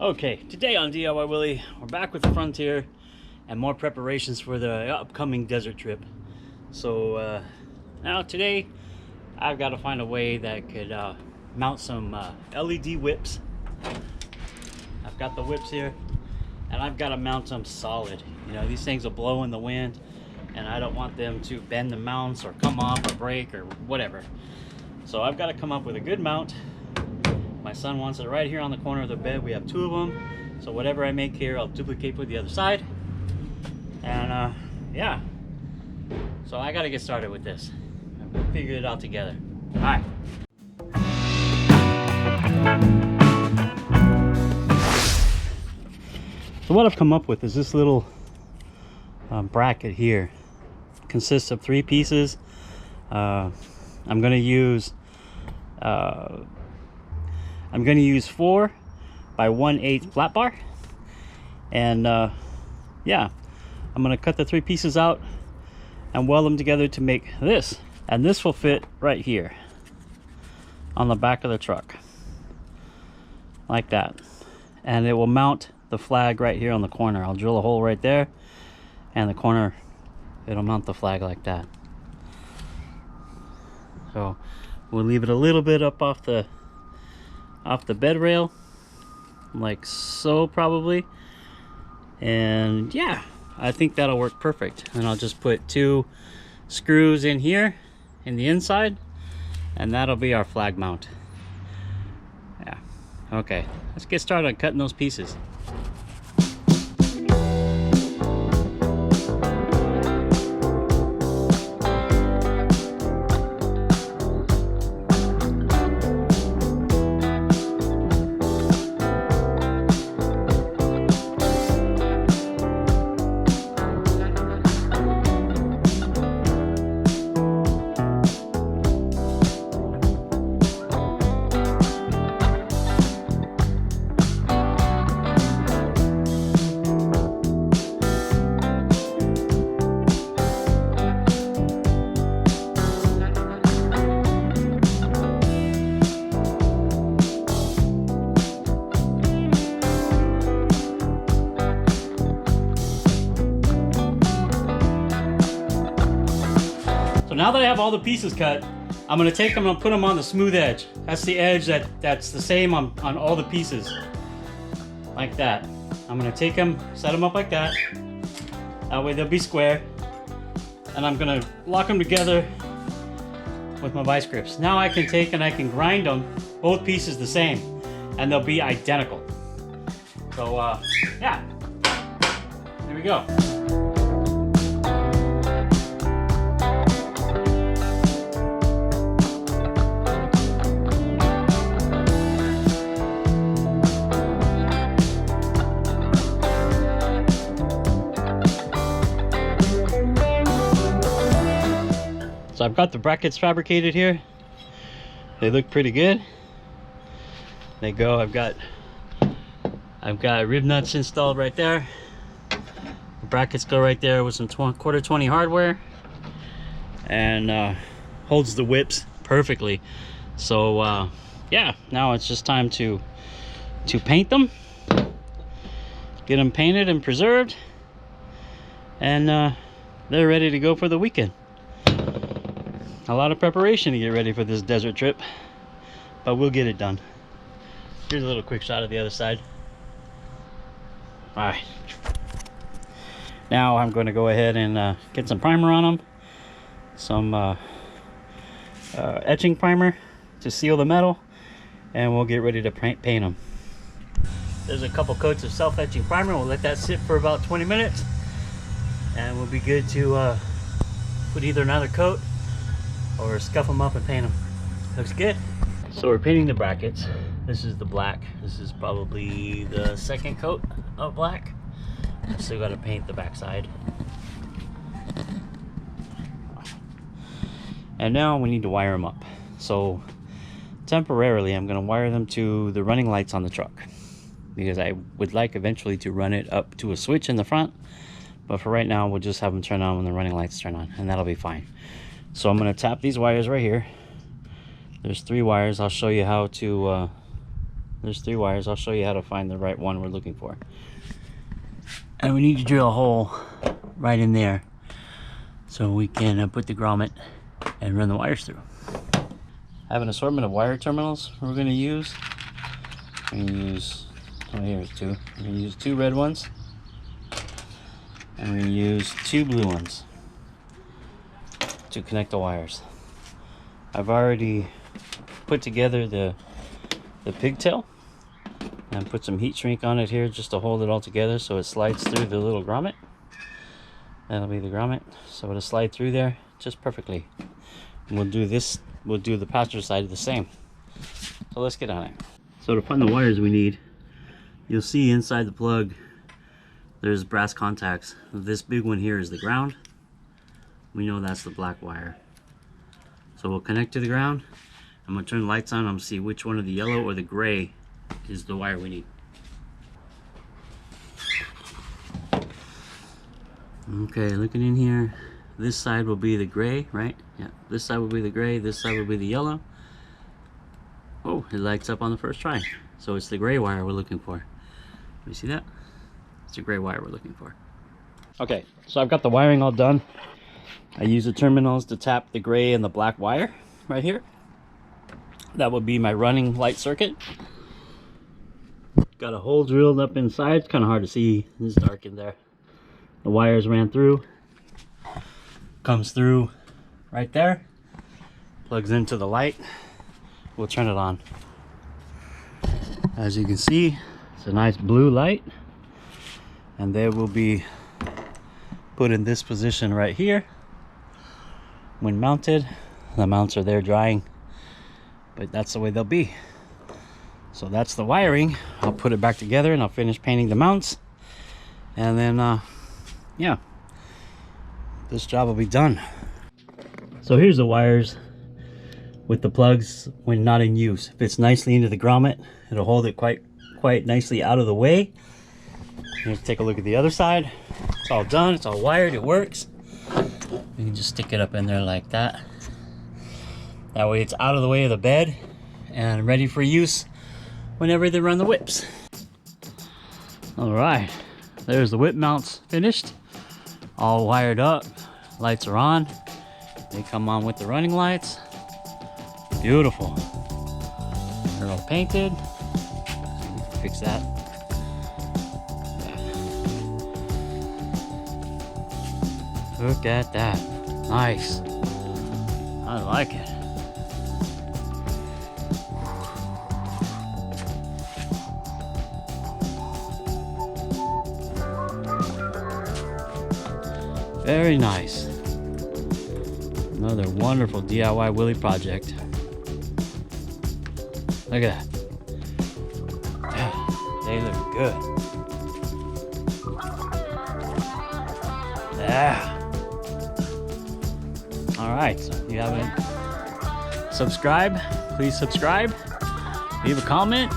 Okay, today on DIY Willie, we're back with the Frontier and more preparations for the upcoming desert trip. So now today I've got to find a way that could mount some LED whips. I've got the whips here and I've got to mount them solid. You know, these things will blow in the wind and I don't want them to bend the mounts or come off or break or whatever. So I've got to come up with a good mount. My son wants it right here on the corner of the bed. We have two of them, so whatever I make here I'll duplicate with the other side. And yeah, so I got to get started with this. We'll figure it out together. All right. So what I've come up with is this little bracket here. It consists of 3 pieces. I'm going to use 4 by 1/8 flat bar, and yeah, I'm going to cut the 3 pieces out and weld them together to make this, and this will fit right here on the back of the truck like that, and it will mount the flag right here on the corner. I'll drill a hole right there, and the corner, it'll mount the flag like that. So we'll leave it a little bit up off the bed rail, like so probably, and yeah, I think that'll work perfect. And I'll just put 2 screws in here in the inside, and that'll be our flag mount. Yeah, okay, let's get started on cutting those pieces. So now that I have all the pieces cut, I'm going to take them and put them on the smooth edge. That's the edge that's the same on all the pieces. Like that. I'm going to take them, set them up like that. That way they'll be square. And I'm going to lock them together with my vice grips. Now I can take and I can grind them, both pieces the same, and they'll be identical. So yeah, there we go. So I've got the brackets fabricated here. They look pretty good. They go. I've got rib nuts installed right there. The brackets go right there with some quarter 20 hardware, and holds the whips perfectly. So yeah, now it's just time to paint them, get them painted and preserved, and they're ready to go for the weekend. A lot of preparation to get ready for this desert trip, but we'll get it done. Here's a little quick shot of the other side. All right, now I'm going to go ahead and get some primer on them, some etching primer to seal the metal, and we'll get ready to paint them. There's a couple coats of self-etching primer. We'll let that sit for about 20 minutes, and we'll be good to put either another coat or scuff them up and paint them. Looks good. So we're painting the brackets. This is the black. This is probably the 2nd coat of black. Still got to paint the back side. And now we need to wire them up. So temporarily I'm going to wire them to the running lights on the truck, because I would like eventually to run it up to a switch in the front, but for right now we'll just have them turn on when the running lights turn on, and that'll be fine. So I'm going to tap these wires right here. There's 3 wires. I'll show you how to There's 3 wires. I'll show you how to find the right one we're looking for. And we need to drill a hole right in there so we can put the grommet and run the wires through. I have an assortment of wire terminals we're going to use. We're going to use, oh, here's 2. We're going to use 2 red ones, and we're going to use 2 blue ones to connect the wires. I've already put together the pigtail and put some heat shrink on it here just to hold it all together so it slides through the little grommet. That'll be the grommet, so it'll slide through there just perfectly. And we'll do this, we'll do the passenger side the same. So let's get on it. So to find the wires we need, you'll see inside the plug there's brass contacts. This big one here is the ground. We know that's the black wire. So we'll connect to the ground. I'm going to turn the lights on. I'm going to see which one of the yellow or the gray is the wire we need. Okay, looking in here, this side will be the gray, right? Yeah, this side will be the gray, this side will be the yellow. Oh, it lights up on the first try. So it's the gray wire we're looking for. You see that? It's the gray wire we're looking for. Okay, so I've got the wiring all done. I use the terminals to tap the gray and the black wire right here. That would be my running light circuit. Got a hole drilled up inside. It's kind of hard to see. It's dark in there. The wires ran through. Comes through right there. Plugs into the light. We'll turn it on. As you can see, it's a nice blue light. And they will be put in this position right here. When mounted, the mounts are there drying. But that's the way they'll be. So that's the wiring. I'll put it back together and I'll finish painting the mounts, and then yeah, this job will be done. So here's the wires with the plugs when not in use. It fits nicely into the grommet. It'll hold it quite nicely out of the way. Let's take a look at the other side. It's all done, it's all wired, it works. You can just stick it up in there like that. That way it's out of the way of the bed and ready for use whenever they run the whips. All right, there's the whip mounts finished. All wired up, lights are on. They come on with the running lights. Beautiful. They're all painted. Fix that. Look at that, nice. I like it. Very nice. Another wonderful DIY Willy project. Look at that. Yeah, they look good. Yeah. Alright, so if you haven't subscribed, please subscribe. Leave a comment.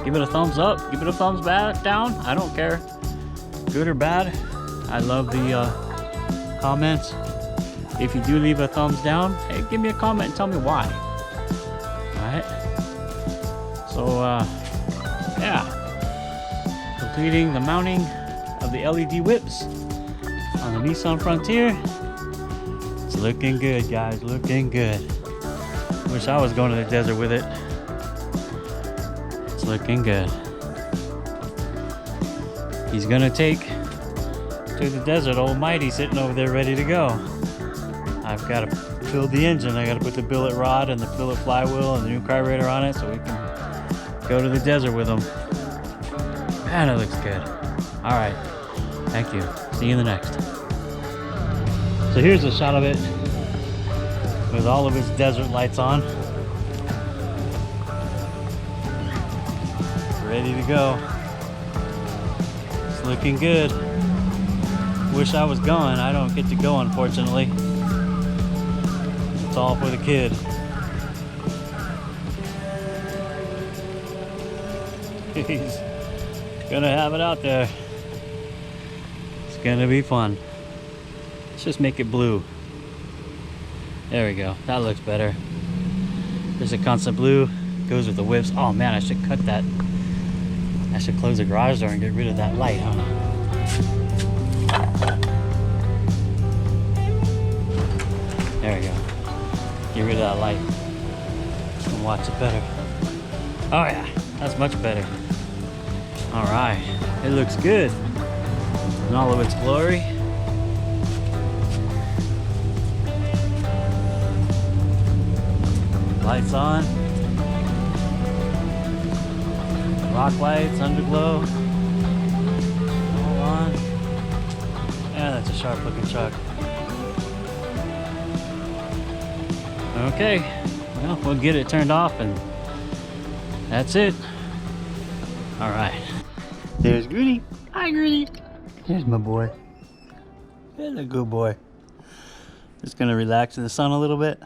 Give it a thumbs up. Give it a thumbs down. I don't care. Good or bad. I love the comments. If you do leave a thumbs down, hey, give me a comment and tell me why. Alright. So yeah, completing the mounting of the LED whips on the Nissan Frontier. It's looking good, guys, looking good. Wish I was going to the desert with it. It's looking good. He's gonna take to the desert almighty sitting over there ready to go. I've got to build the engine. I got to put the billet rod and the billet flywheel and the new carburetor on it so we can go to the desert with them. Man, it looks good. All right, thank you. See you in the next. So here's a shot of it with all of its desert lights on. Ready to go. It's looking good. Wish I was going. I don't get to go, unfortunately. It's all for the kid. He's gonna have it out there. It's gonna be fun. Let's just make it blue. There we go. That looks better. There's a constant blue. goes with the whips. Oh man, I should cut that. I should close the garage door and get rid of that light, huh? There we go. Get rid of that light and watch it better. Oh yeah, that's much better. All right, it looks good in all of its glory. Lights on. Rock lights, underglow. All on. Yeah, that's a sharp looking truck. Okay, well, we'll get it turned off and that's it. All right. There's Goody. Hi, Goody. Here's my boy. There's a good boy. Just gonna relax in the sun a little bit.